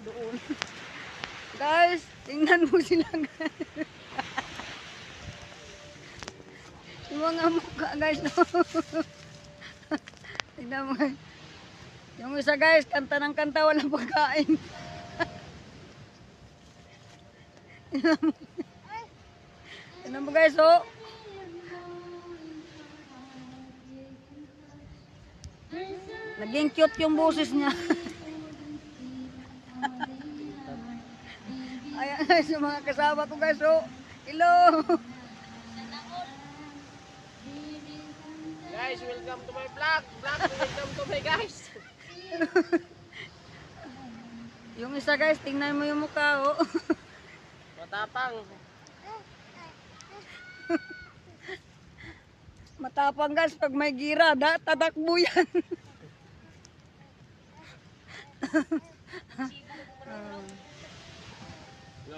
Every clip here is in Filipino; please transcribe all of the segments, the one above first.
Doon. Guys, tingnan mo sila guys. Yung mga mukha guys. Tingnan mo guys. Yung isa guys, kanta ng kanta, walang pagkain. Tingnan mo guys, oh. Naging cute yung boses niya. Ayan guys, yung mga kasama ko guys, oh. Hello. Guys, welcome to my vlog. Welcome to my guys. Yung isa guys, tingnan mo yung mukha, oh. Matapang. Matapang guys, pag may gira, tatakbo yan.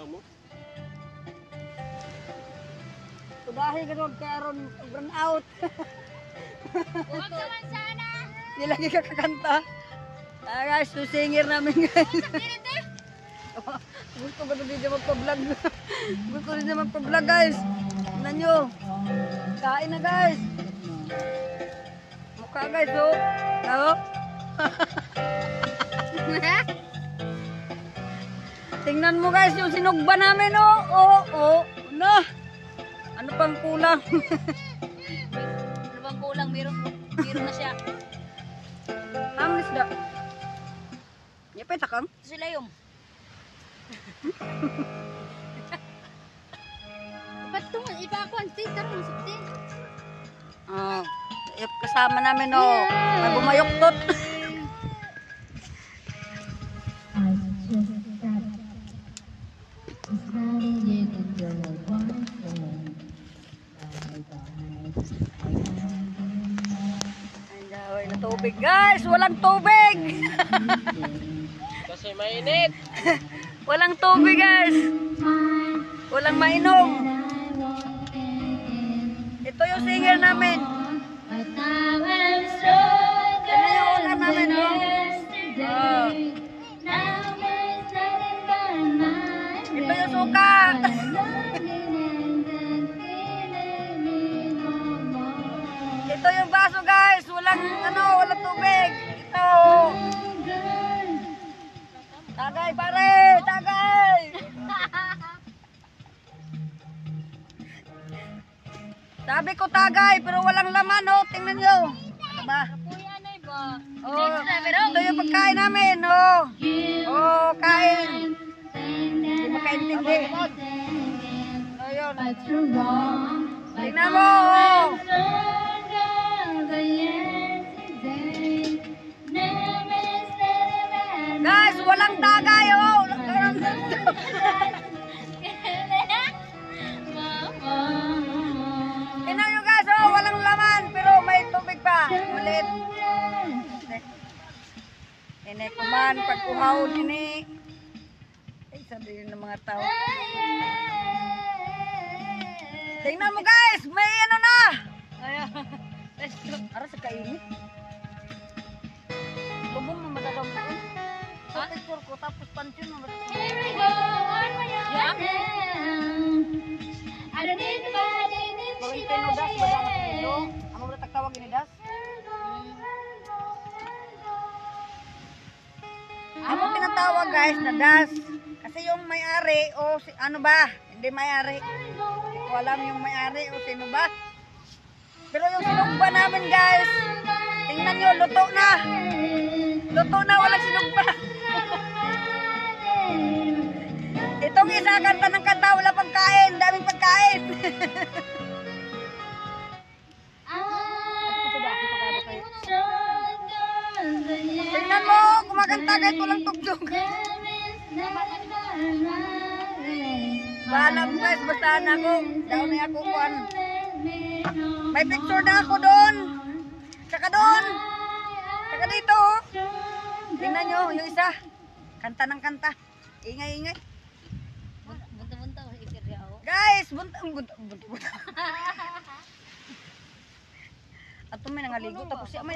Mo? Tudahi ganun, karon burn out. Huwag naman sana. Hindi lagi ka kakanta. Guys, susingir namin guys. Gusto ko din na magpa-vlog. Gusto rin na magpa-vlog guys. Tignan nyo. Kain na guys. Mukha guys, oh. Oh. Tingnan mo guys yung sinugba namin, oh. Oh, oh. Na. Ano pang kulang? Ano bang kulang? Meron na siya. Amis da. Yapay takang. Sila yung. Ba't ito? Iba ako ang tis. Tara, masakti. Oh, kasama namin, oh. May bumayoktot. Ay, na tubig, guys. Walang tubig. Kasi mainit. Walang tubig, guys. Walang mainom. Ito yung singer namin. Yan yung ulan namin, oh. Oh. Ito yung suka. Ito yung baso guys. Walang tubig. Ito. Tagay pare, tagay. Sabi ko tagay pero walang laman, oh. Tingnan nyo. Ano ba? Oh, ito yung pagkain namin, oh. Oh, kain. Hindi makaintindi. Ayun. Tingnan mo, oh. Guys, walang tagay, oh. Tingnan nyo guys, oh. Walang laman pero may tubig pa. Malit. Ini kuman, pagkuhaw ini. Ay, sabihin ng mga tao. Tingnan mo guys, may ano na. Ara sa kainit. Lubong na madadang po. Sa picture ko, tapos pansyon na madadang. Bawin tinodas, badang sa ilo. Amo na tagtawag inidas. Amo tinatawag guys na das. Kasi yung may-ari o si, ano ba? Hindi may-ari. Hindi ko alam yung may-ari o sino ba. Pero yung sinugba namin guys, tingnan nyo, luto na. Luto na, walang sinugba. Itong isa, kanta ng kanta, wala pagkain. Daming pagkain. Tingnan mo, kumakanta kahit walang tugtog. Balam guys, basta na ako. Down na ako kuan. May picture na ako doon. Saka doon. Saka dito. Tingnan nyo, yung isa. Kanta ng kanta. Ingay-ingay. Bunta-bunta. Guys, bunta. At may nangaligo tapos siya may